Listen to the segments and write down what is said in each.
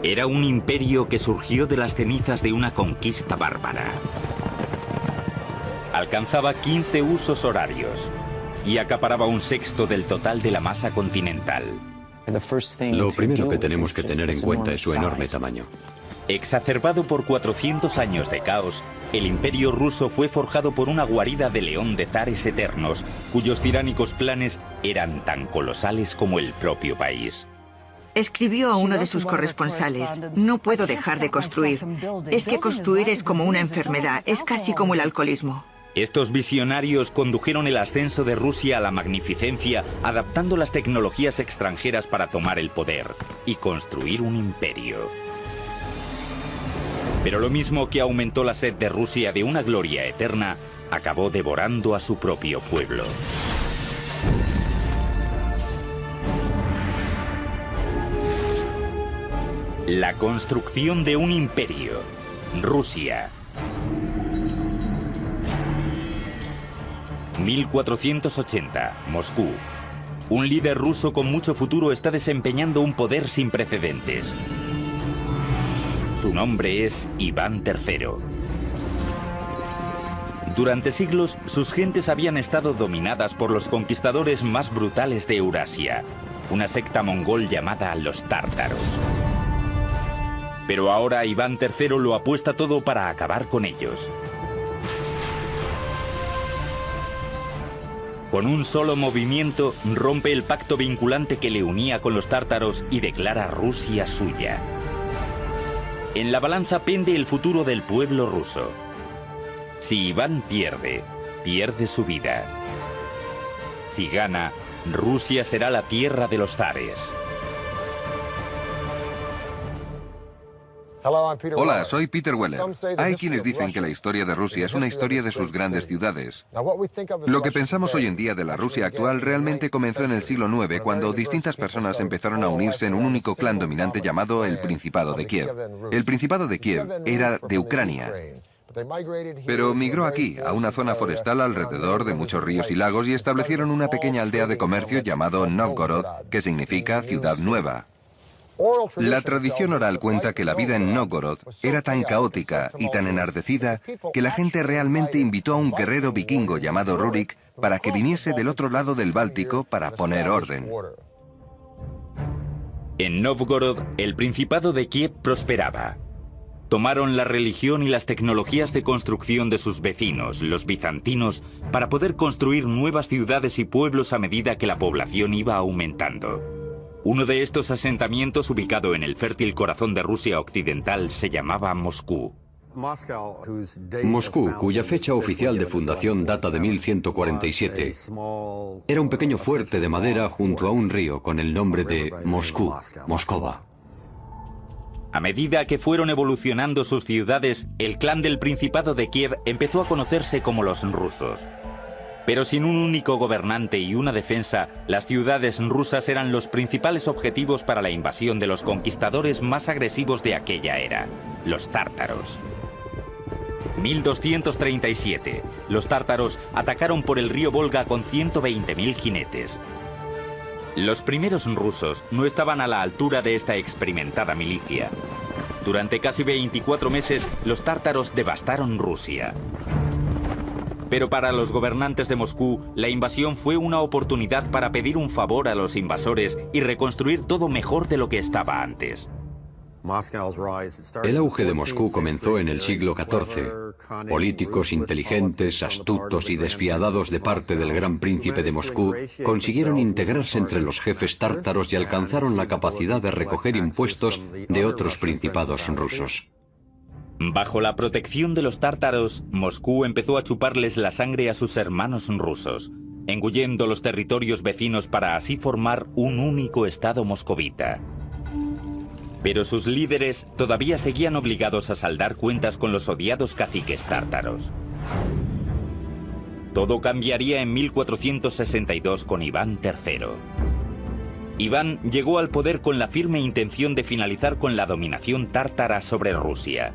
Era un imperio que surgió de las cenizas de una conquista bárbara. Alcanzaba 15 usos horarios y acaparaba un sexto del total de la masa continental. Lo primero que tenemos que tener en cuenta es su enorme tamaño. Exacerbado por 400 años de caos, el imperio ruso fue forjado por una guarida de león de zares eternos, cuyos tiránicos planes eran tan colosales como el propio país. Escribió a uno de sus corresponsales: no puedo dejar de construir. Es que construir es como una enfermedad, es casi como el alcoholismo. Estos visionarios condujeron el ascenso de Rusia a la magnificencia, adaptando las tecnologías extranjeras para tomar el poder y construir un imperio. Pero lo mismo que aumentó la sed de Rusia de una gloria eterna, acabó devorando a su propio pueblo. La construcción de un imperio. Rusia. 1480, Moscú. Un líder ruso con mucho futuro está desempeñando un poder sin precedentes. Su nombre es Iván III. Durante siglos, sus gentes habían estado dominadas por los conquistadores más brutales de Eurasia, una secta mongol llamada los tártaros. Pero ahora Iván III lo apuesta todo para acabar con ellos. Con un solo movimiento, rompe el pacto vinculante que le unía con los tártaros y declara Rusia suya. En la balanza pende el futuro del pueblo ruso. Si Iván pierde, pierde su vida. Si gana, Rusia será la tierra de los zares. Hola, soy Peter Weller. Hay quienes dicen que la historia de Rusia es una historia de sus grandes ciudades. Lo que pensamos hoy en día de la Rusia actual realmente comenzó en el siglo IX, cuando distintas personas empezaron a unirse en un único clan dominante llamado el Principado de Kiev. El Principado de Kiev era de Ucrania, pero migró aquí, a una zona forestal alrededor de muchos ríos y lagos, y establecieron una pequeña aldea de comercio llamado Novgorod, que significa ciudad nueva. La tradición oral cuenta que la vida en Novgorod era tan caótica y tan enardecida que la gente realmente invitó a un guerrero vikingo llamado Rurik para que viniese del otro lado del Báltico para poner orden. En Novgorod, el Principado de Kiev prosperaba. Tomaron la religión y las tecnologías de construcción de sus vecinos, los bizantinos, para poder construir nuevas ciudades y pueblos a medida que la población iba aumentando. Uno de estos asentamientos, ubicado en el fértil corazón de Rusia occidental, se llamaba Moscú. Moscú, cuya fecha oficial de fundación data de 1147, era un pequeño fuerte de madera junto a un río con el nombre de Moscú, Moscova. A medida que fueron evolucionando sus ciudades, el clan del Principado de Kiev empezó a conocerse como los rusos. Pero sin un único gobernante y una defensa, las ciudades rusas eran los principales objetivos para la invasión de los conquistadores más agresivos de aquella era, los tártaros. 1237, los tártaros atacaron por el río Volga con 120.000 jinetes. Los primeros rusos no estaban a la altura de esta experimentada milicia. Durante casi 24 meses, los tártaros devastaron Rusia. Pero para los gobernantes de Moscú, la invasión fue una oportunidad para pedir un favor a los invasores y reconstruir todo mejor de lo que estaba antes. El auge de Moscú comenzó en el siglo XIV. Políticos inteligentes, astutos y despiadados de parte del gran príncipe de Moscú consiguieron integrarse entre los jefes tártaros y alcanzaron la capacidad de recoger impuestos de otros principados rusos. Bajo la protección de los tártaros, Moscú empezó a chuparles la sangre a sus hermanos rusos, engullendo los territorios vecinos para así formar un único estado moscovita. Pero sus líderes todavía seguían obligados a saldar cuentas con los odiados caciques tártaros. Todo cambiaría en 1462 con Iván III. Iván llegó al poder con la firme intención de finalizar con la dominación tártara sobre Rusia.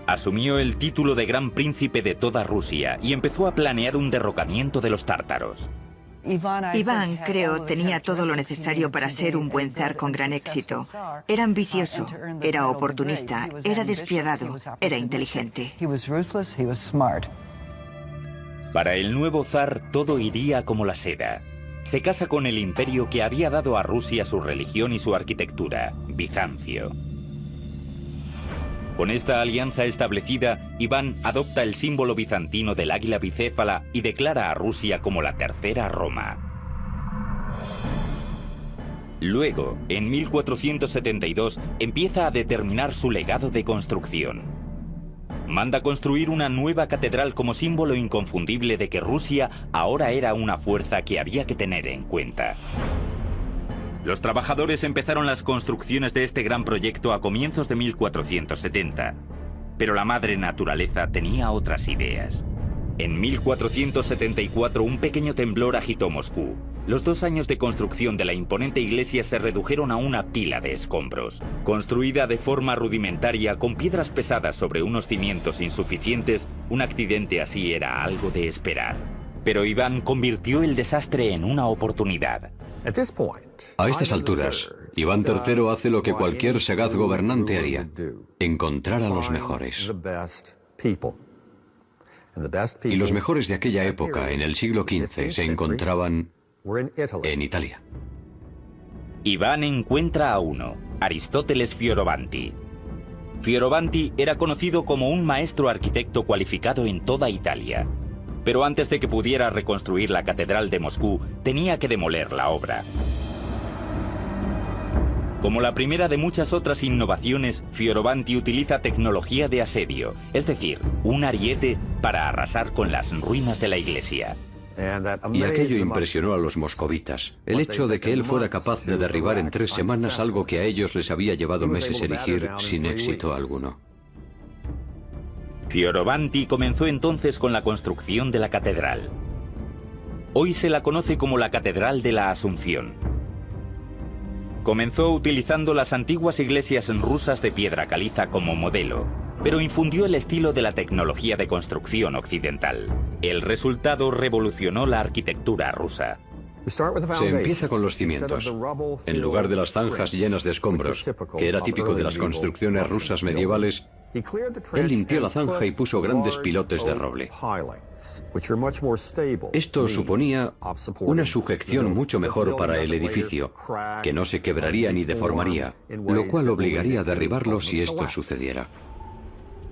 Asumió el título de Gran Príncipe de toda Rusia y empezó a planear un derrocamiento de los tártaros. Iván, creo, tenía todo lo necesario para ser un buen zar con gran éxito. Era ambicioso, era oportunista, era despiadado, era inteligente. Para el nuevo zar todo iría como la seda. Se casa con el imperio que había dado a Rusia su religión y su arquitectura, Bizancio. Con esta alianza establecida, Iván adopta el símbolo bizantino del águila bicéfala y declara a Rusia como la tercera Roma. Luego, en 1472, empieza a determinar su legado de construcción. Manda construir una nueva catedral como símbolo inconfundible de que Rusia ahora era una fuerza que había que tener en cuenta. Los trabajadores empezaron las construcciones de este gran proyecto a comienzos de 1470, pero la madre naturaleza tenía otras ideas. En 1474 un pequeño temblor agitó Moscú. Los 2 años de construcción de la imponente iglesia se redujeron a una pila de escombros. Construida de forma rudimentaria con piedras pesadas sobre unos cimientos insuficientes, un accidente así era algo de esperar. Pero Iván convirtió el desastre en una oportunidad. A estas alturas, Iván III hace lo que cualquier sagaz gobernante haría: encontrar a los mejores. Y los mejores de aquella época, en el siglo XV, se encontraban en Italia. Iván encuentra a uno, Aristóteles Fioravanti. Fioravanti era conocido como un maestro arquitecto cualificado en toda Italia. Pero antes de que pudiera reconstruir la Catedral de Moscú, tenía que demoler la obra. Como la primera de muchas otras innovaciones, Fioravanti utiliza tecnología de asedio, es decir, un ariete para arrasar con las ruinas de la iglesia. Y aquello impresionó a los moscovitas, el hecho de que él fuera capaz de derribar en 3 semanas algo que a ellos les había llevado meses erigir sin éxito alguno. Fioravanti comenzó entonces con la construcción de la catedral. Hoy se la conoce como la Catedral de la Asunción. Comenzó utilizando las antiguas iglesias rusas de piedra caliza como modelo, pero infundió el estilo de la tecnología de construcción occidental. El resultado revolucionó la arquitectura rusa. Se empieza con los cimientos. En lugar de las zanjas llenas de escombros, que era típico de las construcciones rusas medievales, él limpió la zanja y puso grandes pilotes de roble. Esto suponía una sujeción mucho mejor para el edificio, que no se quebraría ni deformaría, lo cual obligaría a derribarlo si esto sucediera.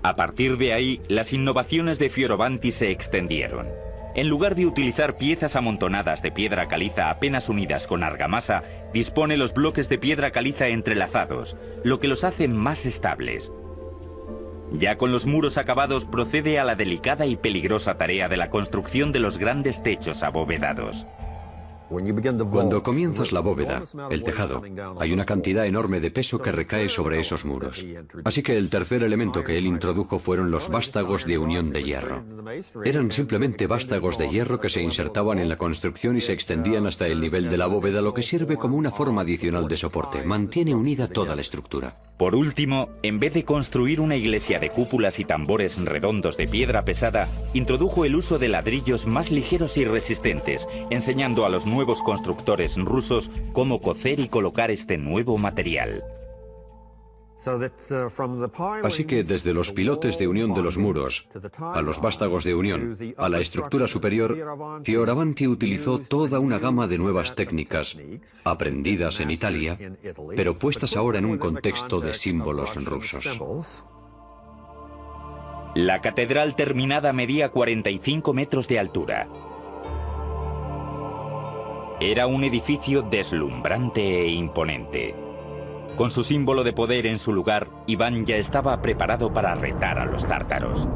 A partir de ahí, las innovaciones de Fioravanti se extendieron. En lugar de utilizar piezas amontonadas de piedra caliza apenas unidas con argamasa, dispone los bloques de piedra caliza entrelazados, lo que los hace más estables. Ya con los muros acabados, procede a la delicada y peligrosa tarea de la construcción de los grandes techos abovedados. Cuando comienzas la bóveda, el tejado, hay una cantidad enorme de peso que recae sobre esos muros. Así que el tercer elemento que él introdujo fueron los vástagos de unión de hierro. Eran simplemente vástagos de hierro que se insertaban en la construcción y se extendían hasta el nivel de la bóveda, lo que sirve como una forma adicional de soporte. Mantiene unida toda la estructura. Por último, en vez de construir una iglesia de cúpulas y tambores redondos de piedra pesada, introdujo el uso de ladrillos más ligeros y resistentes, enseñando a los nuevos constructores rusos cómo cocer y colocar este nuevo material. Así que desde los pilotes de unión de los muros, a los vástagos de unión, a la estructura superior, Fioravanti utilizó toda una gama de nuevas técnicas, aprendidas en Italia, pero puestas ahora en un contexto de símbolos rusos. La catedral terminada medía 45 metros de altura. Era un edificio deslumbrante e imponente. Con su símbolo de poder en su lugar, Iván ya estaba preparado para retar a los tártaros.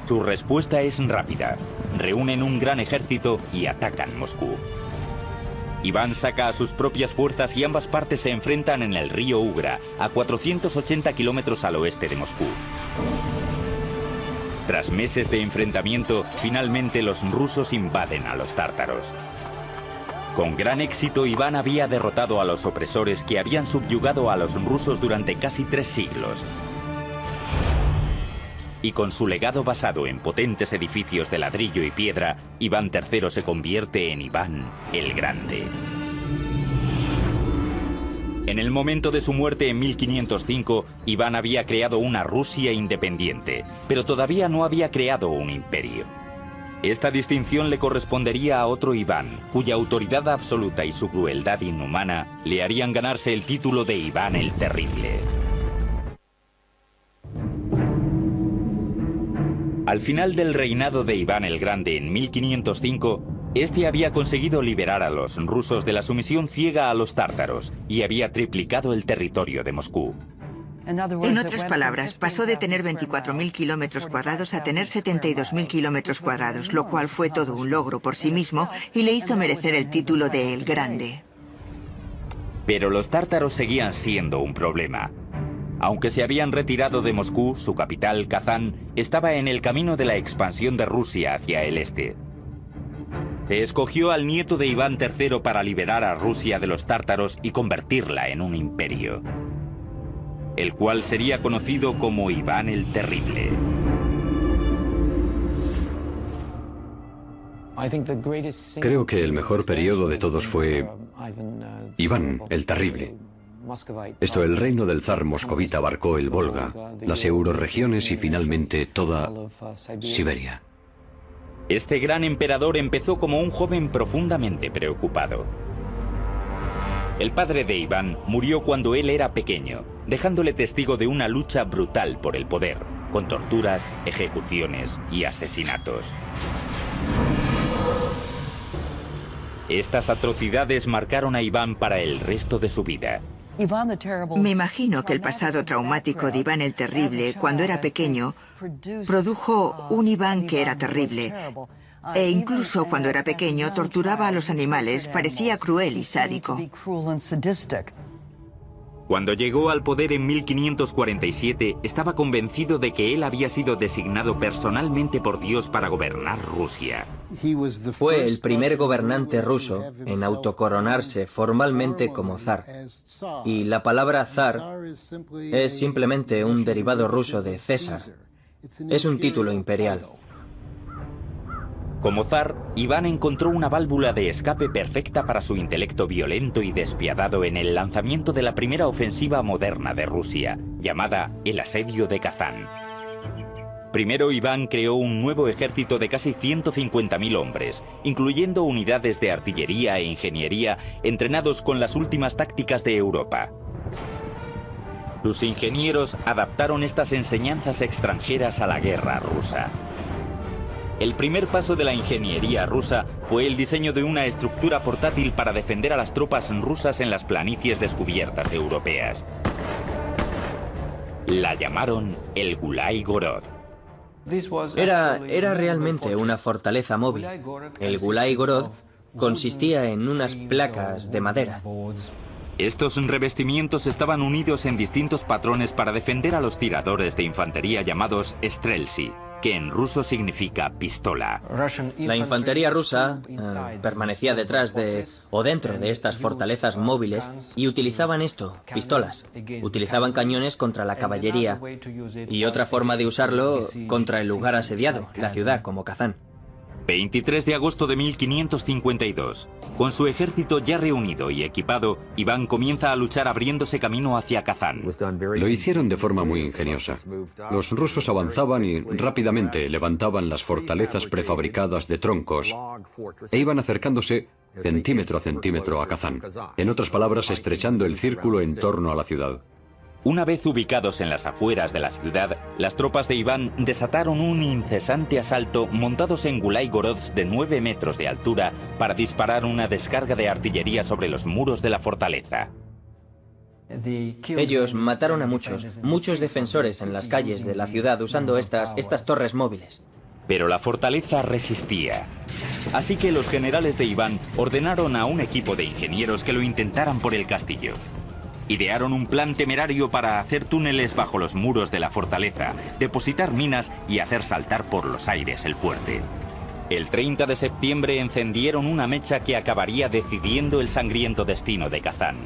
Su respuesta es rápida. Reúnen un gran ejército y atacan Moscú. Iván saca a sus propias fuerzas y ambas partes se enfrentan en el río Ugra, a 480 kilómetros al oeste de Moscú. Tras meses de enfrentamiento, finalmente los rusos invaden a los tártaros. Con gran éxito, Iván había derrotado a los opresores que habían subyugado a los rusos durante casi 3 siglos. Y con su legado basado en potentes edificios de ladrillo y piedra, Iván III se convierte en Iván el Grande. En el momento de su muerte en 1505, Iván había creado una Rusia independiente, pero todavía no había creado un imperio. Esta distinción le correspondería a otro Iván, cuya autoridad absoluta y su crueldad inhumana le harían ganarse el título de Iván el Terrible. Al final del reinado de Iván el Grande en 1505, este había conseguido liberar a los rusos de la sumisión ciega a los tártaros y había triplicado el territorio de Moscú. En otras palabras, pasó de tener 24.000 kilómetros cuadrados a tener 72.000 kilómetros cuadrados, lo cual fue todo un logro por sí mismo y le hizo merecer el título de El Grande. Pero los tártaros seguían siendo un problema. Aunque se habían retirado de Moscú, su capital, Kazán, estaba en el camino de la expansión de Rusia hacia el este. Se escogió al nieto de Iván III para liberar a Rusia de los tártaros y convertirla en un imperio, el cual sería conocido como Iván el Terrible. Creo que el mejor periodo de todos fue Iván el Terrible. Esto, el reino del zar moscovita abarcó el Volga, las euroregiones y finalmente toda Siberia. Este gran emperador empezó como un joven profundamente preocupado. El padre de Iván murió cuando él era pequeño, dejándole testigo de una lucha brutal por el poder, con torturas, ejecuciones y asesinatos. Estas atrocidades marcaron a Iván para el resto de su vida. Me imagino que el pasado traumático de Iván el Terrible, cuando era pequeño, produjo un Iván que era terrible. E incluso cuando era pequeño, torturaba a los animales, parecía cruel y sádico. Cuando llegó al poder en 1547, estaba convencido de que él había sido designado personalmente por Dios para gobernar Rusia. Fue el primer gobernante ruso en autocoronarse formalmente como zar. Y la palabra zar es simplemente un derivado ruso de César. Es un título imperial. Como zar, Iván encontró una válvula de escape perfecta para su intelecto violento y despiadado en el lanzamiento de la primera ofensiva moderna de Rusia, llamada el asedio de Kazán. Primero, Iván creó un nuevo ejército de casi 150.000 hombres, incluyendo unidades de artillería e ingeniería entrenados con las últimas tácticas de Europa. Sus ingenieros adaptaron estas enseñanzas extranjeras a la guerra rusa. El primer paso de la ingeniería rusa fue el diseño de una estructura portátil para defender a las tropas rusas en las planicies descubiertas europeas. La llamaron el Gulai Gorod. Era realmente una fortaleza móvil. El Gulai Gorod consistía en unas placas de madera. Estos revestimientos estaban unidos en distintos patrones para defender a los tiradores de infantería llamados streltsy, que en ruso significa pistola. La infantería rusa permanecía detrás de o dentro de estas fortalezas móviles y utilizaban pistolas. Utilizaban cañones contra la caballería y otra forma de usarlo contra el lugar asediado, la ciudad como Kazán. 23 de agosto de 1552. Con su ejército ya reunido y equipado, Iván comienza a luchar abriéndose camino hacia Kazán. Lo hicieron de forma muy ingeniosa. Los rusos avanzaban y rápidamente levantaban las fortalezas prefabricadas de troncos e iban acercándose centímetro a centímetro a Kazán. En otras palabras, estrechando el círculo en torno a la ciudad. Una vez ubicados en las afueras de la ciudad, las tropas de Iván desataron un incesante asalto montados en Gulai Gorods de 9 metros de altura para disparar una descarga de artillería sobre los muros de la fortaleza. Ellos mataron a muchos defensores en las calles de la ciudad usando estas torres móviles. Pero la fortaleza resistía. Así que los generales de Iván ordenaron a un equipo de ingenieros que lo intentaran por el castillo. Idearon un plan temerario para hacer túneles bajo los muros de la fortaleza, depositar minas y hacer saltar por los aires el fuerte. El 30 de septiembre encendieron una mecha que acabaría decidiendo el sangriento destino de Kazán.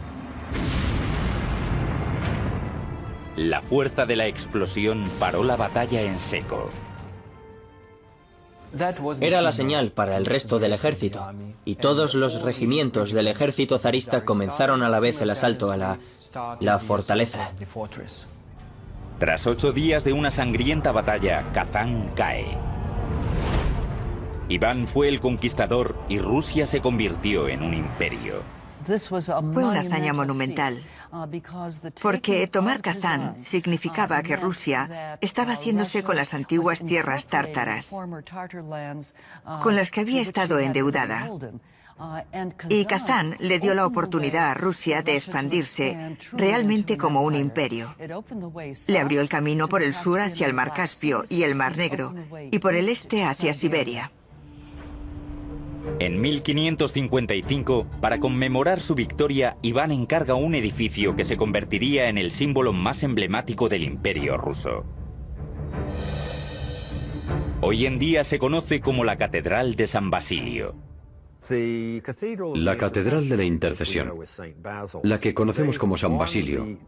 La fuerza de la explosión paró la batalla en seco. Era la señal para el resto del ejército, y todos los regimientos del ejército zarista comenzaron a la vez el asalto a la fortaleza. Tras 8 días de una sangrienta batalla, Kazán cae. Iván fue el conquistador y Rusia se convirtió en un imperio. Fue una hazaña monumental, porque tomar Kazán significaba que Rusia estaba haciéndose con las antiguas tierras tártaras, con las que había estado endeudada. Y Kazán le dio la oportunidad a Rusia de expandirse realmente como un imperio. Le abrió el camino por el sur hacia el Mar Caspio y el Mar Negro, y por el este hacia Siberia. En 1555, para conmemorar su victoria, Iván encarga un edificio que se convertiría en el símbolo más emblemático del Imperio ruso. Hoy en día se conoce como la Catedral de San Basilio. La Catedral de la Intercesión, la que conocemos como San Basilio,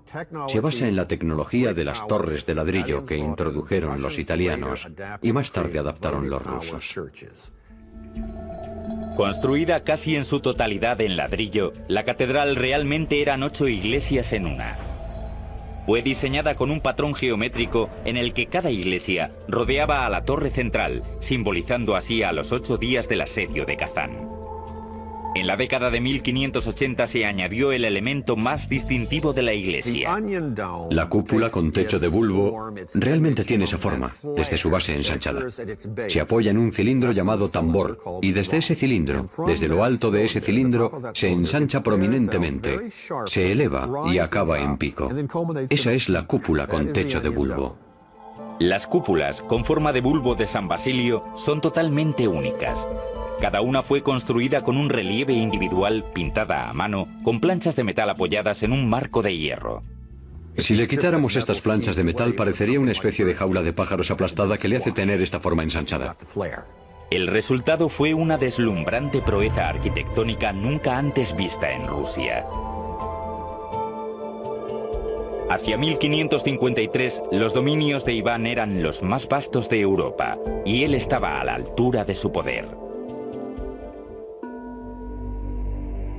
se basa en la tecnología de las torres de ladrillo que introdujeron los italianos y más tarde adaptaron los rusos. Construida casi en su totalidad en ladrillo, la catedral realmente eran 8 iglesias en una. Fue diseñada con un patrón geométrico en el que cada iglesia rodeaba a la torre central, simbolizando así a los 8 días del asedio de Kazán. En la década de 1580 se añadió el elemento más distintivo de la iglesia. La cúpula con techo de bulbo realmente tiene esa forma, desde su base ensanchada. Se apoya en un cilindro llamado tambor, y desde ese cilindro, desde lo alto de ese cilindro, se ensancha prominentemente, se eleva y acaba en pico. Esa es la cúpula con techo de bulbo. Las cúpulas con forma de bulbo de San Basilio son totalmente únicas. Cada una fue construida con un relieve individual pintada a mano, con planchas de metal apoyadas en un marco de hierro. Si le quitáramos estas planchas de metal, parecería una especie de jaula de pájaros aplastada que le hace tener esta forma ensanchada. El resultado fue una deslumbrante proeza arquitectónica nunca antes vista en Rusia. Hacia 1553, los dominios de Iván eran los más vastos de Europa, y él estaba a la altura de su poder.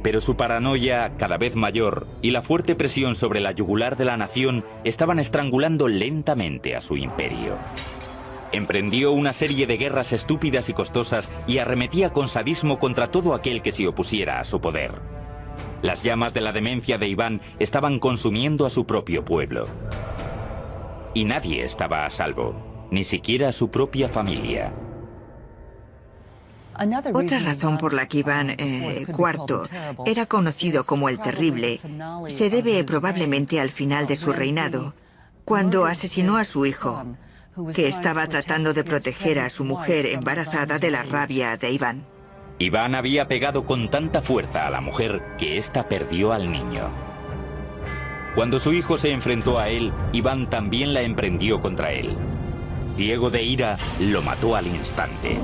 Pero su paranoia, cada vez mayor, y la fuerte presión sobre la yugular de la nación estaban estrangulando lentamente a su imperio. Emprendió una serie de guerras estúpidas y costosas y arremetía con sadismo contra todo aquel que se opusiera a su poder. Las llamas de la demencia de Iván estaban consumiendo a su propio pueblo. Y nadie estaba a salvo, ni siquiera su propia familia. Otra razón por la que Iván IV era conocido como el Terrible se debe probablemente al final de su reinado, cuando asesinó a su hijo, que estaba tratando de proteger a su mujer embarazada de la rabia de Iván. Iván había pegado con tanta fuerza a la mujer que ésta perdió al niño. Cuando su hijo se enfrentó a él, Iván también la emprendió contra él. Ciego de ira, lo mató al instante.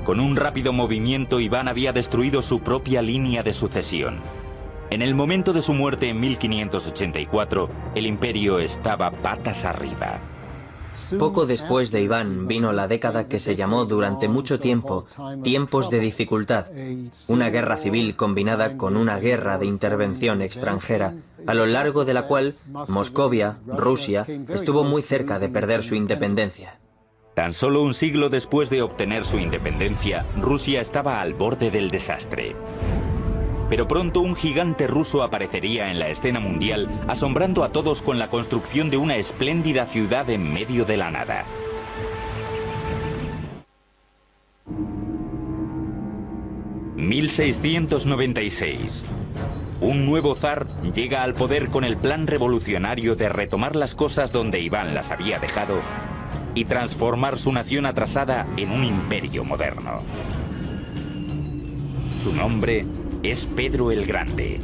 Con un rápido movimiento, Iván había destruido su propia línea de sucesión. En el momento de su muerte en 1584, el imperio estaba patas arriba. Poco después de Iván vino la década que se llamó durante mucho tiempo tiempos de dificultad, una guerra civil combinada con una guerra de intervención extranjera, a lo largo de la cual Moscovia, Rusia, estuvo muy cerca de perder su independencia. Tan solo un siglo después de obtener su independencia, Rusia estaba al borde del desastre. Pero pronto un gigante ruso aparecería en la escena mundial, asombrando a todos con la construcción de una espléndida ciudad en medio de la nada. ...1696... Un nuevo zar llega al poder con el plan revolucionario de retomar las cosas donde Iván las había dejado y transformar su nación atrasada en un imperio moderno. Su nombre es Pedro el Grande.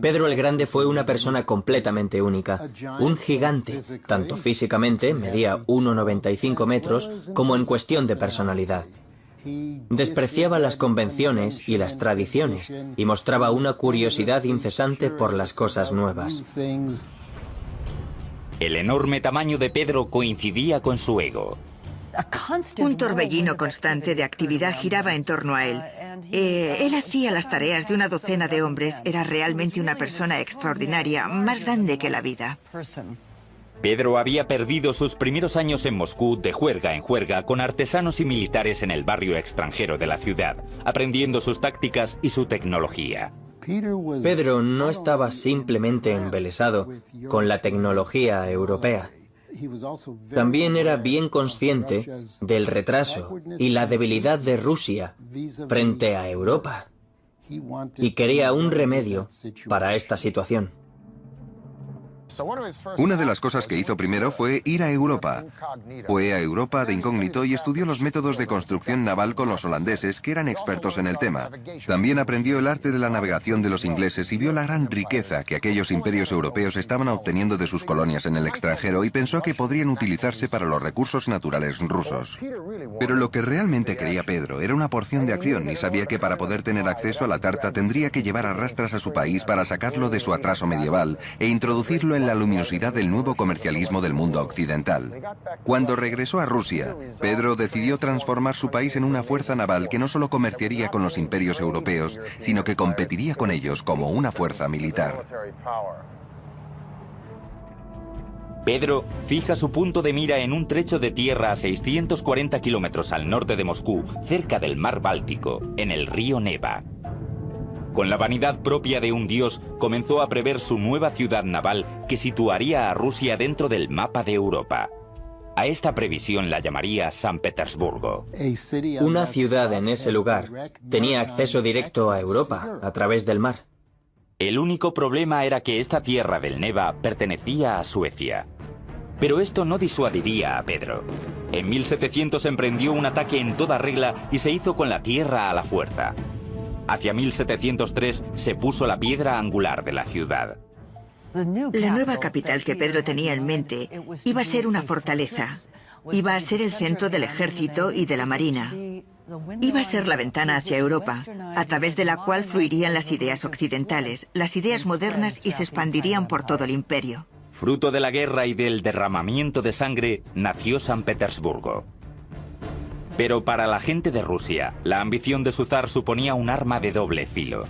Pedro el Grande fue una persona completamente única, un gigante, tanto físicamente, medía 1,95 metros, como en cuestión de personalidad. Despreciaba las convenciones y las tradiciones y mostraba una curiosidad incesante por las cosas nuevas. El enorme tamaño de Pedro coincidía con su ego. Un torbellino constante de actividad giraba en torno a él. Él hacía las tareas de una docena de hombres. Era realmente una persona extraordinaria, más grande que la vida. Pedro había perdido sus primeros años en Moscú de juerga en juerga con artesanos y militares en el barrio extranjero de la ciudad, aprendiendo sus tácticas y su tecnología. Pedro no estaba simplemente embelesado con la tecnología europea. También era bien consciente del retraso y la debilidad de Rusia frente a Europa y quería un remedio para esta situación. Una de las cosas que hizo primero fue ir a Europa. Fue a Europa de incógnito y estudió los métodos de construcción naval con los holandeses, que eran expertos en el tema. También aprendió el arte de la navegación de los ingleses y vio la gran riqueza que aquellos imperios europeos estaban obteniendo de sus colonias en el extranjero y pensó que podrían utilizarse para los recursos naturales rusos. Pero lo que realmente quería Pedro era una porción de acción y sabía que para poder tener acceso a la tarta tendría que llevar a rastras a su país para sacarlo de su atraso medieval e introducirlo en la luminosidad del nuevo comercialismo del mundo occidental. Cuando regresó a Rusia, Pedro decidió transformar su país en una fuerza naval que no solo comerciaría con los imperios europeos, sino que competiría con ellos como una fuerza militar. Pedro fija su punto de mira en un trecho de tierra a 640 kilómetros al norte de Moscú, cerca del mar Báltico, en el río Neva. Con la vanidad propia de un dios, comenzó a prever su nueva ciudad naval que situaría a Rusia dentro del mapa de Europa. A esta previsión la llamaría San Petersburgo. Una ciudad en ese lugar tenía acceso directo a Europa a través del mar. El único problema era que esta tierra del Neva pertenecía a Suecia. Pero esto no disuadiría a Pedro. En 1700 emprendió un ataque en toda regla y se hizo con la tierra a la fuerza. Hacia 1703 se puso la piedra angular de la ciudad. La nueva capital que Pedro tenía en mente iba a ser una fortaleza. Iba a ser el centro del ejército y de la marina. Iba a ser la ventana hacia Europa, a través de la cual fluirían las ideas occidentales, las ideas modernas y se expandirían por todo el imperio. Fruto de la guerra y del derramamiento de sangre, nació San Petersburgo. Pero para la gente de Rusia, la ambición de su zar suponía un arma de doble filo.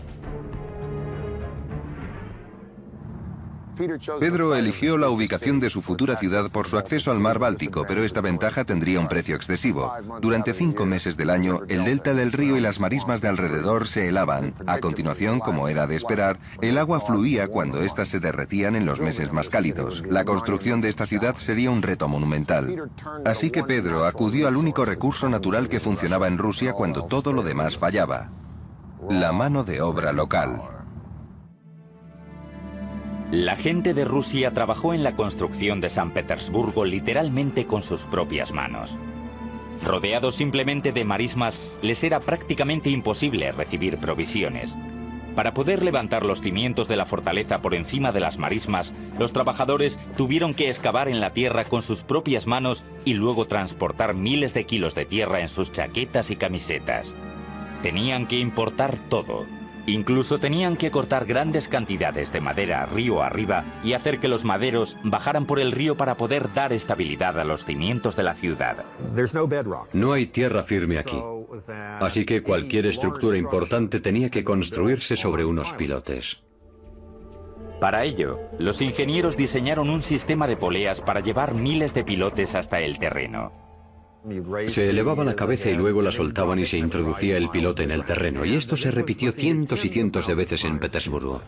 Pedro eligió la ubicación de su futura ciudad por su acceso al mar Báltico, pero esta ventaja tendría un precio excesivo. Durante 5 meses del año, el delta del río y las marismas de alrededor se helaban. A continuación, como era de esperar, el agua fluía cuando éstas se derretían en los meses más cálidos. La construcción de esta ciudad sería un reto monumental. Así que Pedro acudió al único recurso natural que funcionaba en Rusia cuando todo lo demás fallaba: la mano de obra local. La gente de Rusia trabajó en la construcción de San Petersburgo literalmente con sus propias manos. Rodeados simplemente de marismas, les era prácticamente imposible recibir provisiones. Para poder levantar los cimientos de la fortaleza por encima de las marismas, los trabajadores tuvieron que excavar en la tierra con sus propias manos y luego transportar miles de kilos de tierra en sus chaquetas y camisetas. Tenían que importar todo. Incluso tenían que cortar grandes cantidades de madera río arriba y hacer que los maderos bajaran por el río para poder dar estabilidad a los cimientos de la ciudad. No hay tierra firme aquí, así que cualquier estructura importante tenía que construirse sobre unos pilotes. Para ello, los ingenieros diseñaron un sistema de poleas para llevar miles de pilotes hasta el terreno. Se elevaba la cabeza y luego la soltaban y se introducía el pilote en el terreno, y esto se repitió cientos y cientos de veces en Petersburgo.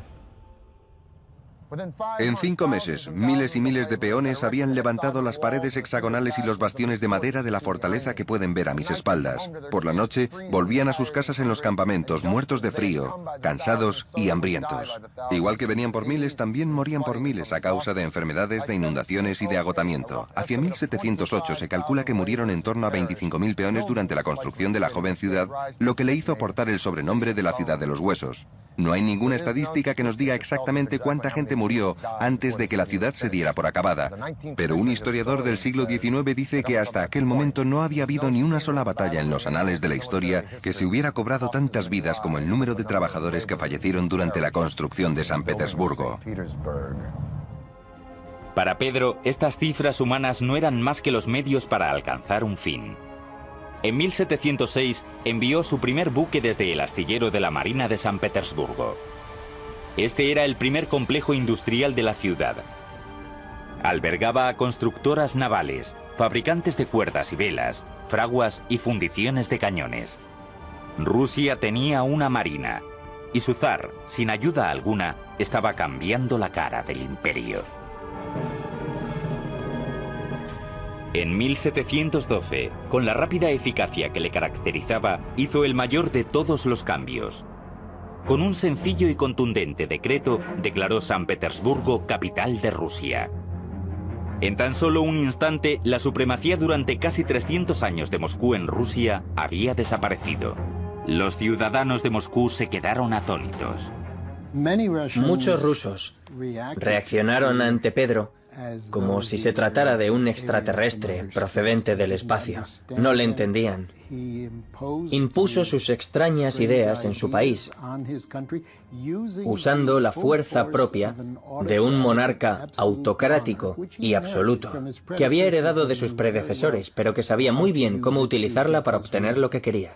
En 5 meses, miles y miles de peones habían levantado las paredes hexagonales y los bastiones de madera de la fortaleza que pueden ver a mis espaldas. Por la noche, volvían a sus casas en los campamentos, muertos de frío, cansados y hambrientos. Igual que venían por miles, también morían por miles a causa de enfermedades, de inundaciones y de agotamiento. Hacia 1708 se calcula que murieron en torno a 25.000 peones durante la construcción de la joven ciudad, lo que le hizo portar el sobrenombre de la ciudad de los huesos. No hay ninguna estadística que nos diga exactamente cuánta gente murió antes de que la ciudad se diera por acabada, pero un historiador del siglo XIX dice que hasta aquel momento no había habido ni una sola batalla en los anales de la historia que se hubiera cobrado tantas vidas como el número de trabajadores que fallecieron durante la construcción de San Petersburgo. Para Pedro, estas cifras humanas no eran más que los medios para alcanzar un fin. En 1706 envió su primer buque desde el astillero de la Marina de San Petersburgo. Este era el primer complejo industrial de la ciudad. Albergaba a constructoras navales, fabricantes de cuerdas y velas, fraguas y fundiciones de cañones. Rusia tenía una marina, y su zar, sin ayuda alguna, estaba cambiando la cara del imperio. En 1712, con la rápida eficacia que le caracterizaba, hizo el mayor de todos los cambios. Con un sencillo y contundente decreto, declaró San Petersburgo capital de Rusia. En tan solo un instante, la supremacía durante casi 300 años de Moscú en Rusia había desaparecido. Los ciudadanos de Moscú se quedaron atónitos. Muchos rusos reaccionaron ante Pedro como si se tratara de un extraterrestre procedente del espacio. No le entendían. Impuso sus extrañas ideas en su país, usando la fuerza propia de un monarca autocrático y absoluto, que había heredado de sus predecesores, pero que sabía muy bien cómo utilizarla para obtener lo que quería.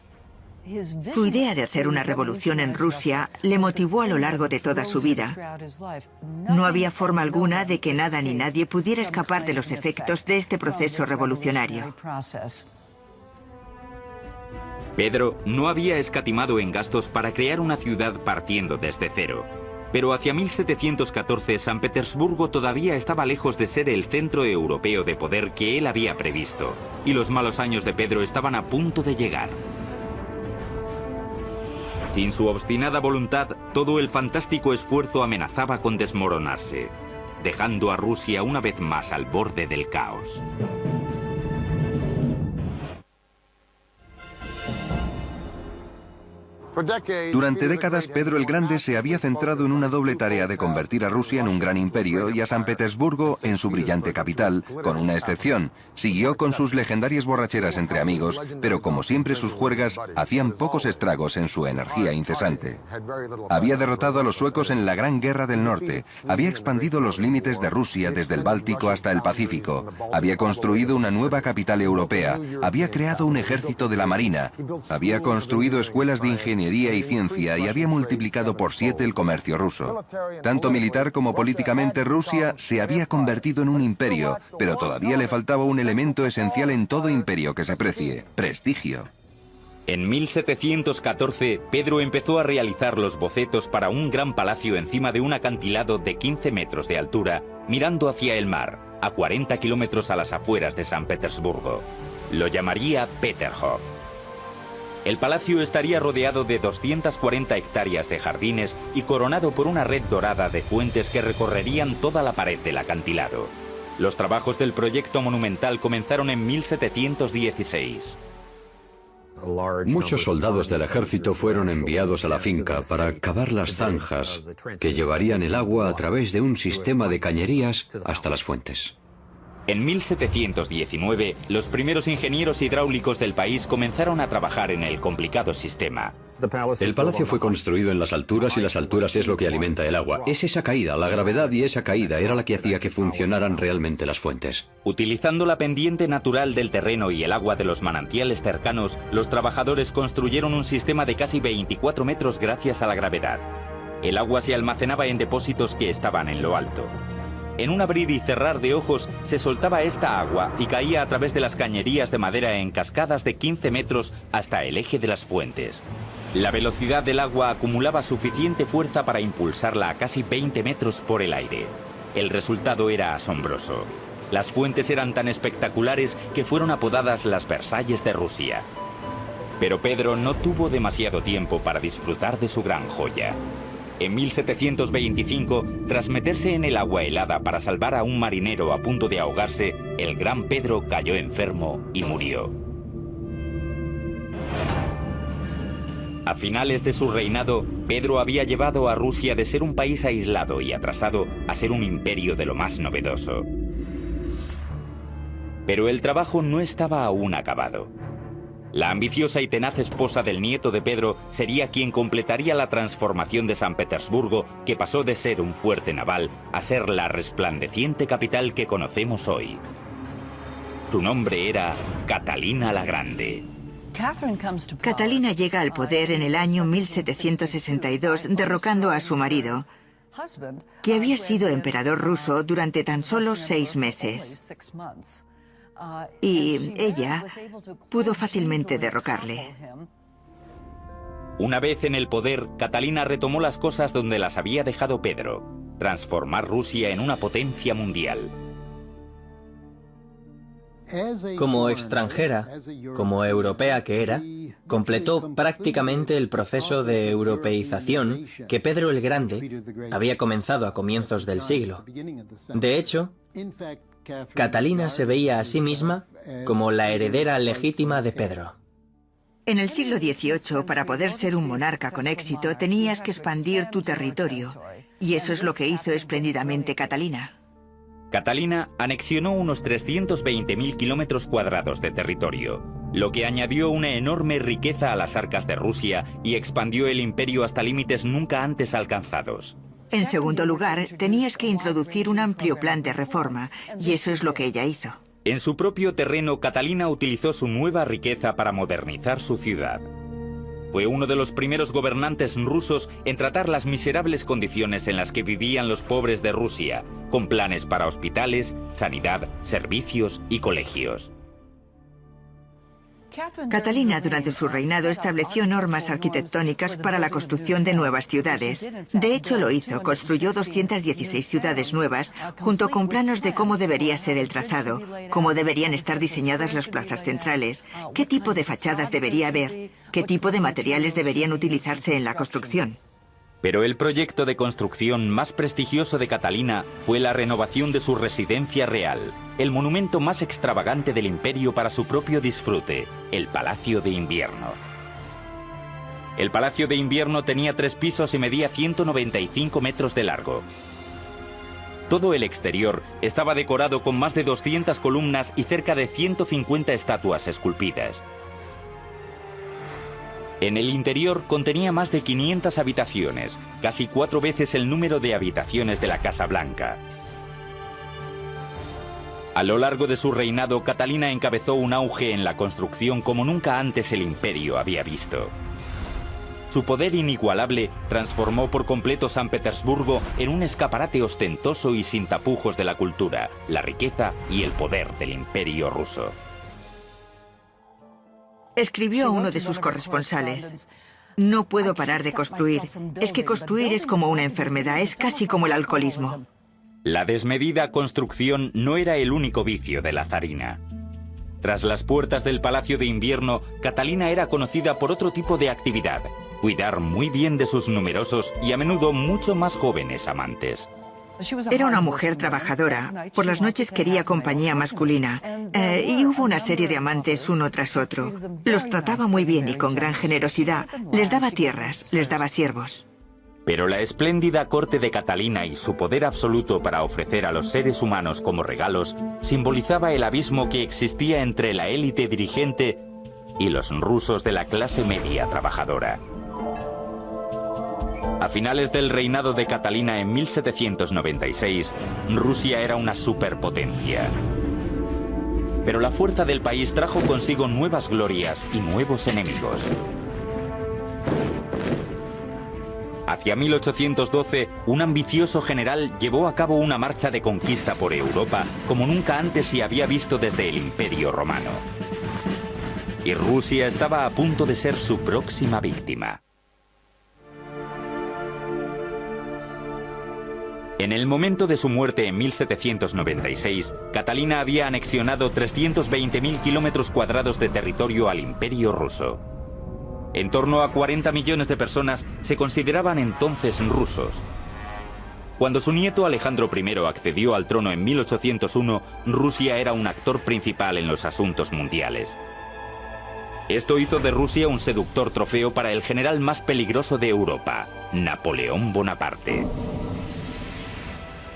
Su idea de hacer una revolución en Rusia le motivó a lo largo de toda su vida. No había forma alguna de que nada ni nadie pudiera escapar de los efectos de este proceso revolucionario. Pedro no había escatimado en gastos para crear una ciudad partiendo desde cero. Pero hacia 1714 San Petersburgo todavía estaba lejos de ser el centro europeo de poder que él había previsto, y los malos años de Pedro estaban a punto de llegar. Sin su obstinada voluntad, todo el fantástico esfuerzo amenazaba con desmoronarse, dejando a Rusia una vez más al borde del caos. Durante décadas, Pedro el Grande se había centrado en una doble tarea de convertir a Rusia en un gran imperio y a San Petersburgo en su brillante capital, con una excepción. Siguió con sus legendarias borracheras entre amigos, pero como siempre sus juergas hacían pocos estragos en su energía incesante. Había derrotado a los suecos en la Gran Guerra del Norte, había expandido los límites de Rusia desde el Báltico hasta el Pacífico, había construido una nueva capital europea, había creado un ejército de la Marina, había construido escuelas de ingeniería y ciencia y había multiplicado por 7 el comercio ruso. Tanto militar como políticamente Rusia se había convertido en un imperio, pero todavía le faltaba un elemento esencial en todo imperio que se precie: prestigio. En 1714, Pedro empezó a realizar los bocetos para un gran palacio encima de un acantilado de 15 metros de altura, mirando hacia el mar, a 40 kilómetros a las afueras de San Petersburgo. Lo llamaría Peterhof. El palacio estaría rodeado de 240 hectáreas de jardines y coronado por una red dorada de fuentes que recorrerían toda la pared del acantilado. Los trabajos del proyecto monumental comenzaron en 1716. Muchos soldados del ejército fueron enviados a la finca para cavar las zanjas que llevarían el agua a través de un sistema de cañerías hasta las fuentes. En 1719, los primeros ingenieros hidráulicos del país comenzaron a trabajar en el complicado sistema. El palacio fue construido en las alturas y las alturas es lo que alimenta el agua. Es esa caída, la gravedad y esa caída era la que hacía que funcionaran realmente las fuentes. Utilizando la pendiente natural del terreno y el agua de los manantiales cercanos, los trabajadores construyeron un sistema de casi 24 metros gracias a la gravedad. El agua se almacenaba en depósitos que estaban en lo alto. En un abrir y cerrar de ojos se soltaba esta agua y caía a través de las cañerías de madera en cascadas de 15 metros hasta el eje de las fuentes. La velocidad del agua acumulaba suficiente fuerza para impulsarla a casi 20 metros por el aire. El resultado era asombroso. Las fuentes eran tan espectaculares que fueron apodadas las Versalles de Rusia. Pero Pedro no tuvo demasiado tiempo para disfrutar de su gran joya. En 1725, tras meterse en el agua helada para salvar a un marinero a punto de ahogarse, el gran Pedro cayó enfermo y murió. A finales de su reinado, Pedro había llevado a Rusia de ser un país aislado y atrasado a ser un imperio de lo más novedoso. Pero el trabajo no estaba aún acabado. La ambiciosa y tenaz esposa del nieto de Pedro sería quien completaría la transformación de San Petersburgo, que pasó de ser un fuerte naval a ser la resplandeciente capital que conocemos hoy. Su nombre era Catalina la Grande. Catalina llega al poder en el año 1762, derrocando a su marido, que había sido emperador ruso durante tan solo 6 meses. Y ella pudo fácilmente derrocarle. Una vez en el poder, Catalina retomó las cosas donde las había dejado Pedro: transformar Rusia en una potencia mundial. Como extranjera, como europea que era, completó prácticamente el proceso de europeización que Pedro el Grande había comenzado a comienzos del siglo. De hecho, Catalina se veía a sí misma como la heredera legítima de Pedro. En el siglo XVIII, para poder ser un monarca con éxito, tenías que expandir tu territorio, y eso es lo que hizo espléndidamente Catalina. Catalina anexionó unos 320.000 kilómetros cuadrados de territorio, lo que añadió una enorme riqueza a las arcas de Rusia y expandió el imperio hasta límites nunca antes alcanzados. En segundo lugar, tenías que introducir un amplio plan de reforma, y eso es lo que ella hizo. En su propio terreno, Catalina utilizó su nueva riqueza para modernizar su ciudad. Fue uno de los primeros gobernantes rusos en tratar las miserables condiciones en las que vivían los pobres de Rusia, con planes para hospitales, sanidad, servicios y colegios. Catalina, durante su reinado, estableció normas arquitectónicas para la construcción de nuevas ciudades. De hecho, lo hizo. Construyó 216 ciudades nuevas, junto con planos de cómo debería ser el trazado, cómo deberían estar diseñadas las plazas centrales, qué tipo de fachadas debería haber, qué tipo de materiales deberían utilizarse en la construcción. Pero el proyecto de construcción más prestigioso de Catalina fue la renovación de su residencia real, el monumento más extravagante del imperio para su propio disfrute, el Palacio de Invierno. El Palacio de Invierno tenía 3 pisos y medía 195 metros de largo. Todo el exterior estaba decorado con más de 200 columnas y cerca de 150 estatuas esculpidas. En el interior contenía más de 500 habitaciones, casi 4 veces el número de habitaciones de la Casa Blanca. A lo largo de su reinado, Catalina encabezó un auge en la construcción como nunca antes el imperio había visto. Su poder inigualable transformó por completo San Petersburgo en un escaparate ostentoso y sin tapujos de la cultura, la riqueza y el poder del imperio ruso. Escribió a uno de sus corresponsales: "No puedo parar de construir. Es que construir es como una enfermedad, es casi como el alcoholismo". La desmedida construcción no era el único vicio de la zarina. Tras las puertas del Palacio de Invierno, Catalina era conocida por otro tipo de actividad: cuidar muy bien de sus numerosos y a menudo mucho más jóvenes amantes. Era una mujer trabajadora. Por las noches quería compañía masculina. Y hubo una serie de amantes uno tras otro. Los trataba muy bien y con gran generosidad. Les daba tierras, les daba siervos. Pero la espléndida corte de Catalina y su poder absoluto para ofrecer a los seres humanos como regalos simbolizaba el abismo que existía entre la élite dirigente y los rusos de la clase media trabajadora. A finales del reinado de Catalina en 1796, Rusia era una superpotencia. Pero la fuerza del país trajo consigo nuevas glorias y nuevos enemigos. Hacia 1812, un ambicioso general llevó a cabo una marcha de conquista por Europa como nunca antes se había visto desde el Imperio Romano. Y Rusia estaba a punto de ser su próxima víctima. En el momento de su muerte en 1796, Catalina había anexionado 320.000 kilómetros cuadrados de territorio al Imperio ruso. En torno a 40 millones de personas se consideraban entonces rusos. Cuando su nieto Alejandro I accedió al trono en 1801, Rusia era un actor principal en los asuntos mundiales. Esto hizo de Rusia un seductor trofeo para el general más peligroso de Europa, Napoleón Bonaparte.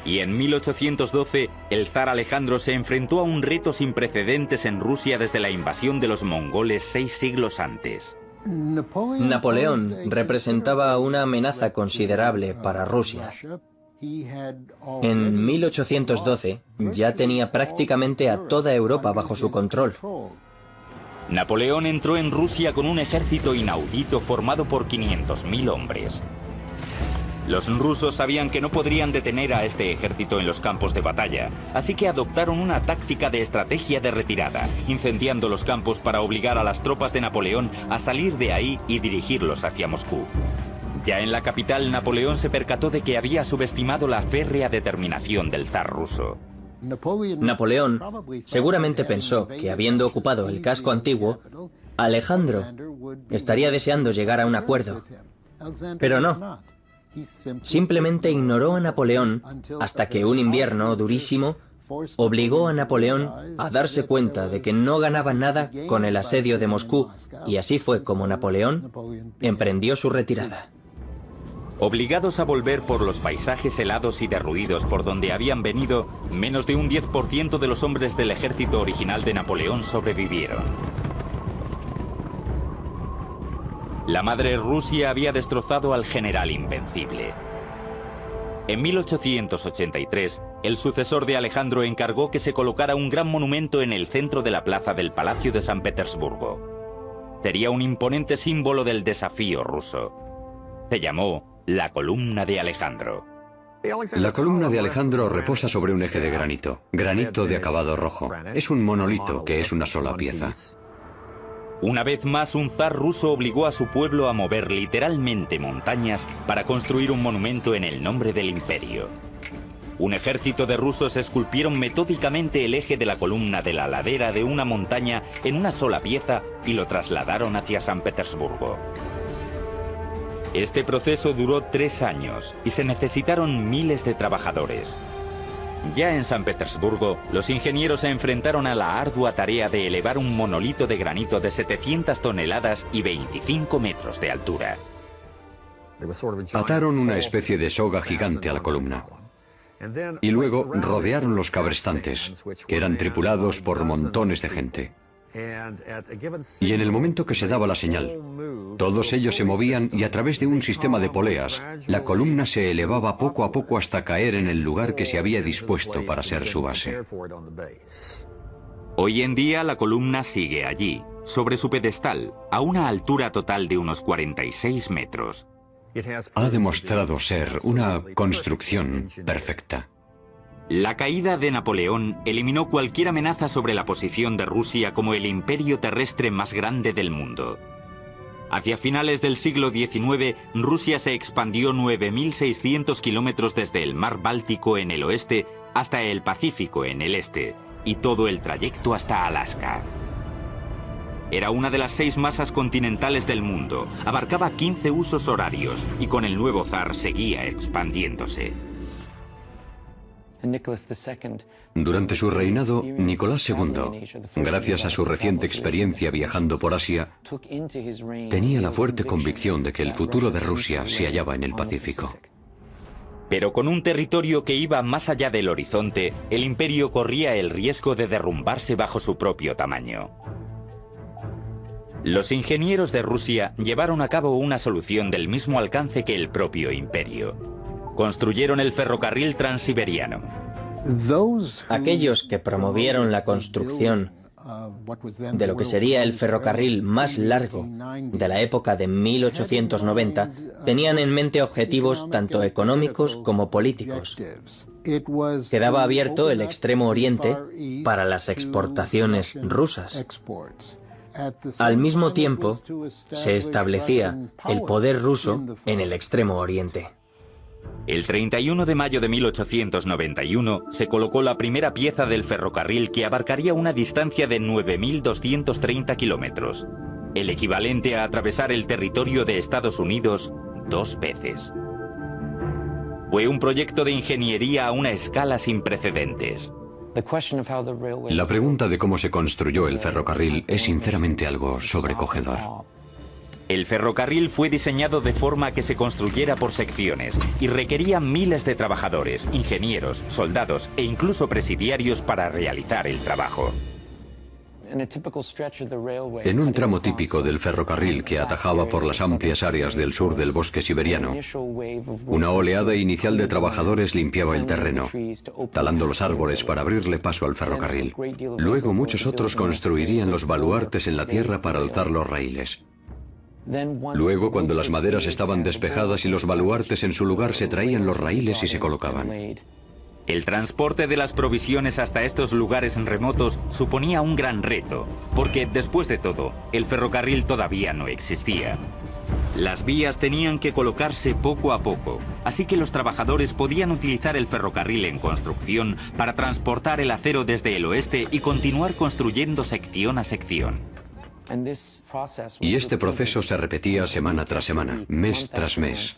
Y en 1812, el zar Alejandro se enfrentó a un reto sin precedentes en Rusia desde la invasión de los mongoles 6 siglos antes. Napoleón representaba una amenaza considerable para Rusia. En 1812 ya tenía prácticamente a toda Europa bajo su control. Napoleón entró en Rusia con un ejército inaudito formado por 500.000 hombres. Los rusos sabían que no podrían detener a este ejército en los campos de batalla, así que adoptaron una táctica de estrategia de retirada, incendiando los campos para obligar a las tropas de Napoleón a salir de ahí y dirigirlos hacia Moscú. Ya en la capital, Napoleón se percató de que había subestimado la férrea determinación del zar ruso. Napoleón seguramente pensó que, habiendo ocupado el casco antiguo, Alejandro estaría deseando llegar a un acuerdo. Pero no. Simplemente ignoró a Napoleón hasta que un invierno durísimo obligó a Napoleón a darse cuenta de que no ganaba nada con el asedio de Moscú, y así fue como Napoleón emprendió su retirada. Obligados a volver por los paisajes helados y derruidos por donde habían venido, menos de un 10% de los hombres del ejército original de Napoleón sobrevivieron. La madre Rusia había destrozado al general invencible. En 1883, el sucesor de Alejandro encargó que se colocara un gran monumento en el centro de la plaza del Palacio de San Petersburgo. Sería un imponente símbolo del desafío ruso. Se llamó la Columna de Alejandro. La columna de Alejandro reposa sobre un eje de granito de acabado rojo. Es un monolito que es una sola pieza. Una vez más, un zar ruso obligó a su pueblo a mover literalmente montañas para construir un monumento en el nombre del imperio. Un ejército de rusos esculpieron metódicamente el eje de la columna de la ladera de una montaña en una sola pieza y lo trasladaron hacia San Petersburgo. Este proceso duró 3 años y se necesitaron miles de trabajadores. Ya en San Petersburgo, los ingenieros se enfrentaron a la ardua tarea de elevar un monolito de granito de 700 toneladas y 25 metros de altura. Ataron una especie de soga gigante a la columna. Y luego rodearon los cabrestantes, que eran tripulados por montones de gente. Y en el momento que se daba la señal, todos ellos se movían y a través de un sistema de poleas, la columna se elevaba poco a poco hasta caer en el lugar que se había dispuesto para ser su base. Hoy en día la columna sigue allí, sobre su pedestal, a una altura total de unos 46 metros. Ha demostrado ser una construcción perfecta. La caída de Napoleón eliminó cualquier amenaza sobre la posición de Rusia como el imperio terrestre más grande del mundo. Hacia finales del siglo XIX, Rusia se expandió 9.600 kilómetros desde el mar Báltico en el oeste hasta el Pacífico en el este, y todo el trayecto hasta Alaska. Era una de las 6 masas continentales del mundo, abarcaba 15 usos horarios y con el nuevo zar seguía expandiéndose. Durante su reinado, Nicolás II, gracias a su reciente experiencia viajando por Asia, tenía la fuerte convicción de que el futuro de Rusia se hallaba en el Pacífico. Pero con un territorio que iba más allá del horizonte, el imperio corría el riesgo de derrumbarse bajo su propio tamaño. Los ingenieros de Rusia llevaron a cabo una solución del mismo alcance que el propio imperio. Construyeron el ferrocarril transiberiano. Aquellos que promovieron la construcción de lo que sería el ferrocarril más largo de la época de 1890 tenían en mente objetivos tanto económicos como políticos. Quedaba abierto el Extremo Oriente para las exportaciones rusas. Al mismo tiempo, se establecía el poder ruso en el Extremo Oriente. El 31 de mayo de 1891 se colocó la primera pieza del ferrocarril que abarcaría una distancia de 9.230 kilómetros, el equivalente a atravesar el territorio de Estados Unidos 2 veces. Fue un proyecto de ingeniería a una escala sin precedentes. La pregunta de cómo se construyó el ferrocarril es sinceramente algo sobrecogedor. El ferrocarril fue diseñado de forma que se construyera por secciones y requería miles de trabajadores, ingenieros, soldados e incluso presidiarios para realizar el trabajo. En un tramo típico del ferrocarril que atajaba por las amplias áreas del sur del bosque siberiano, una oleada inicial de trabajadores limpiaba el terreno, talando los árboles para abrirle paso al ferrocarril. Luego muchos otros construirían los baluartes en la tierra para alzar los raíles. Luego, cuando las maderas estaban despejadas y los baluartes en su lugar, se traían los raíles y se colocaban. El transporte de las provisiones hasta estos lugares remotos suponía un gran reto, porque, después de todo, el ferrocarril todavía no existía. Las vías tenían que colocarse poco a poco, así que los trabajadores podían utilizar el ferrocarril en construcción para transportar el acero desde el oeste y continuar construyendo sección a sección. Y este proceso se repetía semana tras semana, mes tras mes,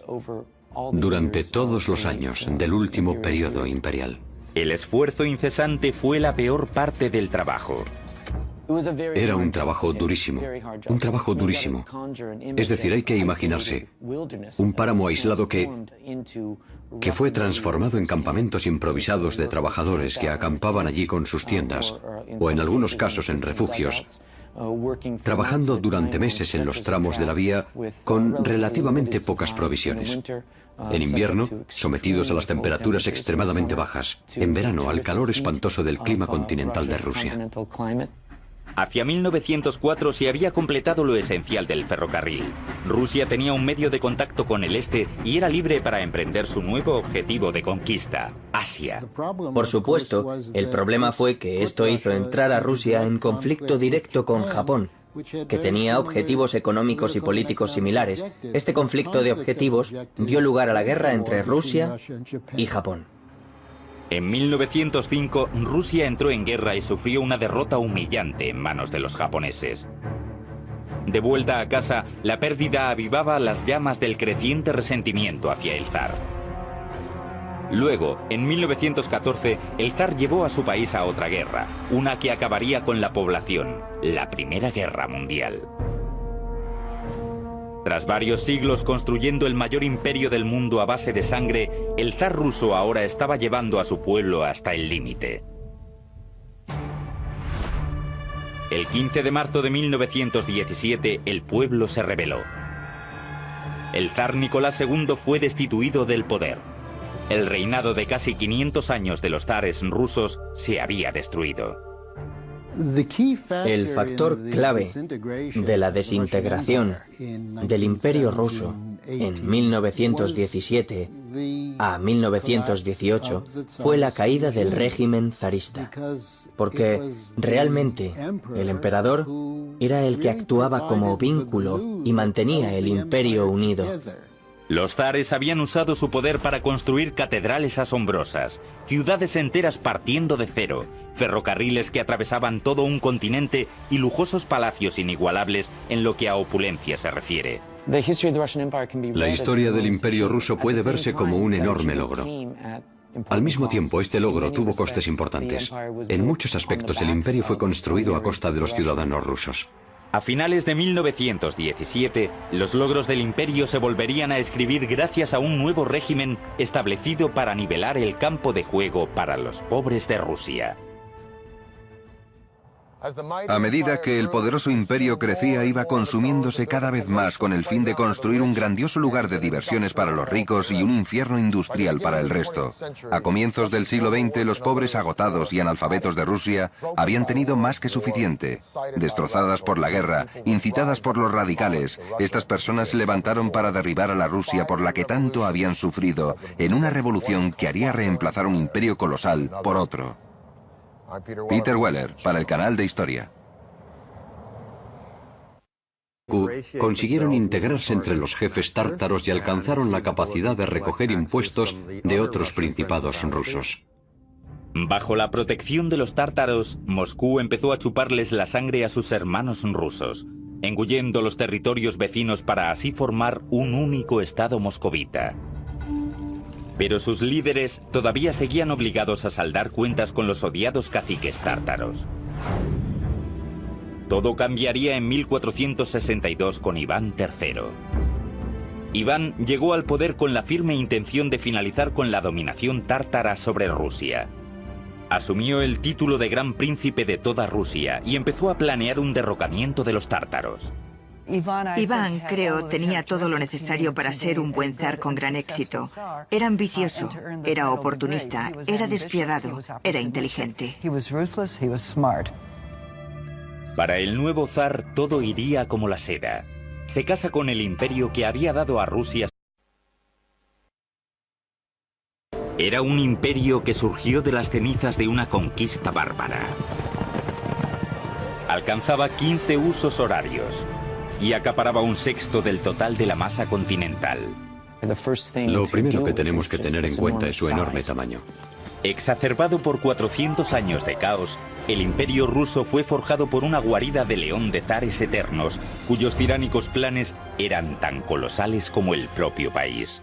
durante todos los años del último periodo imperial. El esfuerzo incesante fue la peor parte del trabajo. Era un trabajo durísimo, un trabajo durísimo. Es decir, hay que imaginarse un páramo aislado que fue transformado en campamentos improvisados de trabajadores que acampaban allí con sus tiendas, o en algunos casos en refugios, trabajando durante meses en los tramos de la vía con relativamente pocas provisiones. En invierno, sometidos a las temperaturas extremadamente bajas. En verano, al calor espantoso del clima continental de Rusia. Hacia 1904 se había completado lo esencial del ferrocarril. Rusia tenía un medio de contacto con el este y era libre para emprender su nuevo objetivo de conquista, Asia. Por supuesto, el problema fue que esto hizo entrar a Rusia en conflicto directo con Japón, que tenía objetivos económicos y políticos similares. Este conflicto de objetivos dio lugar a la guerra entre Rusia y Japón. En 1905, Rusia entró en guerra y sufrió una derrota humillante en manos de los japoneses. De vuelta a casa, la pérdida avivaba las llamas del creciente resentimiento hacia el zar. Luego, en 1914, el zar llevó a su país a otra guerra, una que acabaría con la población, la Primera Guerra Mundial. Tras varios siglos construyendo el mayor imperio del mundo a base de sangre, el zar ruso ahora estaba llevando a su pueblo hasta el límite. El 15 de marzo de 1917, el pueblo se rebeló. El zar Nicolás II fue destituido del poder. El reinado de casi 500 años de los zares rusos se había destruido. El factor clave de la desintegración del Imperio ruso en 1917 a 1918 fue la caída del régimen zarista, porque realmente el emperador era el que actuaba como vínculo y mantenía el imperio unido. Los zares habían usado su poder para construir catedrales asombrosas, ciudades enteras partiendo de cero, ferrocarriles que atravesaban todo un continente y lujosos palacios inigualables en lo que a opulencia se refiere. La historia del Imperio ruso puede verse como un enorme logro. Al mismo tiempo, este logro tuvo costes importantes. En muchos aspectos, el imperio fue construido a costa de los ciudadanos rusos. A finales de 1917, los logros del imperio se volverían a escribir gracias a un nuevo régimen establecido para nivelar el campo de juego para los pobres de Rusia. A medida que el poderoso imperio crecía, iba consumiéndose cada vez más con el fin de construir un grandioso lugar de diversiones para los ricos y un infierno industrial para el resto. A comienzos del siglo XX, los pobres agotados y analfabetos de Rusia habían tenido más que suficiente. Destrozadas por la guerra, incitadas por los radicales, estas personas se levantaron para derribar a la Rusia por la que tanto habían sufrido, en una revolución que haría reemplazar un imperio colosal por otro. Peter Weller, para el canal de Historia. Consiguieron integrarse entre los jefes tártaros y alcanzaron la capacidad de recoger impuestos de otros principados rusos. Bajo la protección de los tártaros, Moscú empezó a chuparles la sangre a sus hermanos rusos, engullendo los territorios vecinos para así formar un único estado moscovita. Pero sus líderes todavía seguían obligados a saldar cuentas con los odiados caciques tártaros. Todo cambiaría en 1462 con Iván III. Iván llegó al poder con la firme intención de finalizar con la dominación tártara sobre Rusia. Asumió el título de Gran Príncipe de toda Rusia y empezó a planear un derrocamiento de los tártaros. Iván, creo, tenía todo lo necesario para ser un buen zar con gran éxito. Era ambicioso, era oportunista, era despiadado, era inteligente. Para el nuevo zar todo iría como la seda. Se casa con el imperio que había dado a Rusia. Era un imperio que surgió de las cenizas de una conquista bárbara. Alcanzaba 15 usos horarios y acaparaba un sexto del total de la masa continental. Lo primero que tenemos que tener en cuenta es su enorme tamaño. Exacerbado por 400 años de caos, el imperio ruso fue forjado por una guarida de león de zares eternos, cuyos tiránicos planes eran tan colosales como el propio país.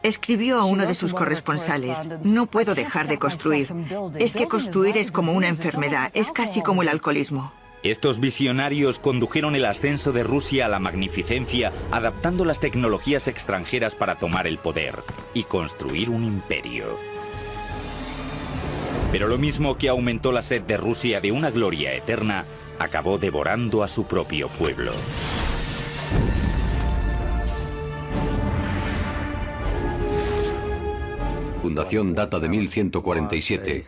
Escribió a uno de sus corresponsales: no puedo dejar de construir. Es que construir es como una enfermedad, es casi como el alcoholismo. Estos visionarios condujeron el ascenso de Rusia a la magnificencia, adaptando las tecnologías extranjeras para tomar el poder y construir un imperio. Pero lo mismo que aumentó la sed de Rusia de una gloria eterna, acabó devorando a su propio pueblo. Fundación data de 1147.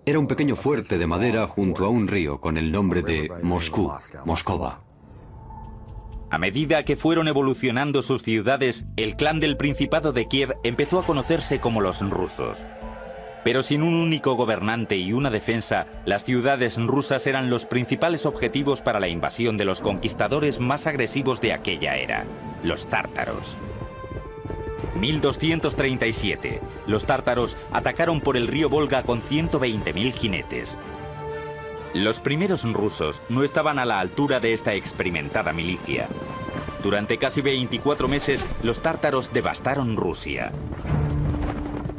Era un pequeño fuerte de madera junto a un río con el nombre de Moscú, Moscova. A medida que fueron evolucionando sus ciudades, el clan del Principado de Kiev empezó a conocerse como los rusos. Pero sin un único gobernante y una defensa, las ciudades rusas eran los principales objetivos para la invasión de los conquistadores más agresivos de aquella era, los tártaros. 1237. Los tártaros atacaron por el río Volga con 120.000 jinetes. Los primeros rusos no estaban a la altura de esta experimentada milicia. Durante casi 24 meses, los tártaros devastaron Rusia.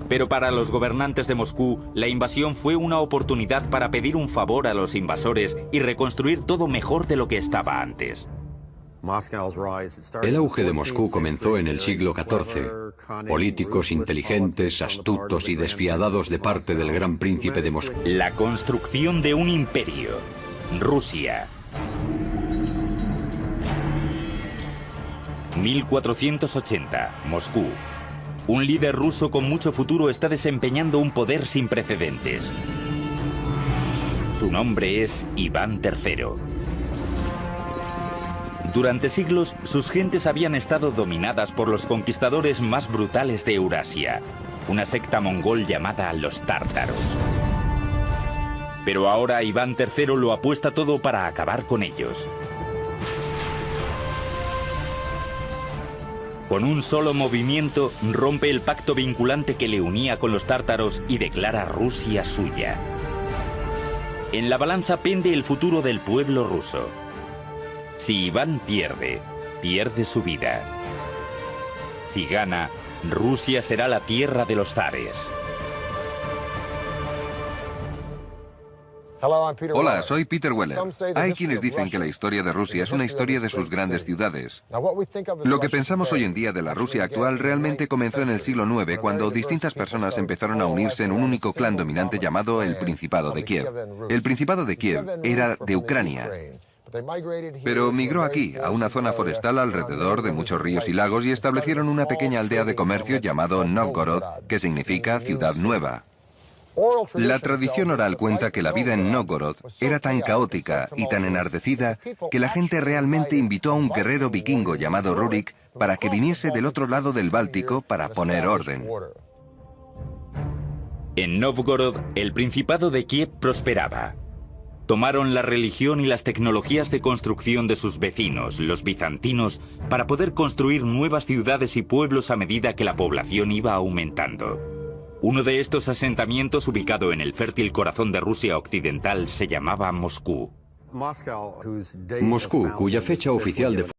Pero para los gobernantes de Moscú, la invasión fue una oportunidad para pedir un favor a los invasores y reconstruir todo mejor de lo que estaba antes. El auge de Moscú comenzó en el siglo XIV. Políticos inteligentes, astutos y despiadados de parte del Gran Príncipe de Moscú. La construcción de un imperio. Rusia. 1480. Moscú. Un líder ruso con mucho futuro está desempeñando un poder sin precedentes. Su nombre es Iván III. Durante siglos, sus gentes habían estado dominadas por los conquistadores más brutales de Eurasia, una secta mongol llamada los tártaros. Pero ahora Iván III lo apuesta todo para acabar con ellos. Con un solo movimiento, rompe el pacto vinculante que le unía con los tártaros y declara Rusia suya. En la balanza pende el futuro del pueblo ruso. Si Iván pierde, pierde su vida. Si gana, Rusia será la tierra de los zares. Hola, soy Peter Weller. Hay quienes dicen que la historia de Rusia es una historia de sus grandes ciudades. Lo que pensamos hoy en día de la Rusia actual realmente comenzó en el siglo IX, cuando distintas personas empezaron a unirse en un único clan dominante llamado el Principado de Kiev. El Principado de Kiev era de Ucrania, pero migró aquí, a una zona forestal alrededor de muchos ríos y lagos, y establecieron una pequeña aldea de comercio llamado Novgorod, que significa ciudad nueva. La tradición oral cuenta que la vida en Novgorod era tan caótica y tan enardecida que la gente realmente invitó a un guerrero vikingo llamado Rurik para que viniese del otro lado del Báltico para poner orden. En Novgorod, el Principado de Kiev prosperaba. Tomaron la religión y las tecnologías de construcción de sus vecinos, los bizantinos, para poder construir nuevas ciudades y pueblos a medida que la población iba aumentando. Uno de estos asentamientos, ubicado en el fértil corazón de Rusia occidental, se llamaba Moscú. Moscú, cuya fecha oficial de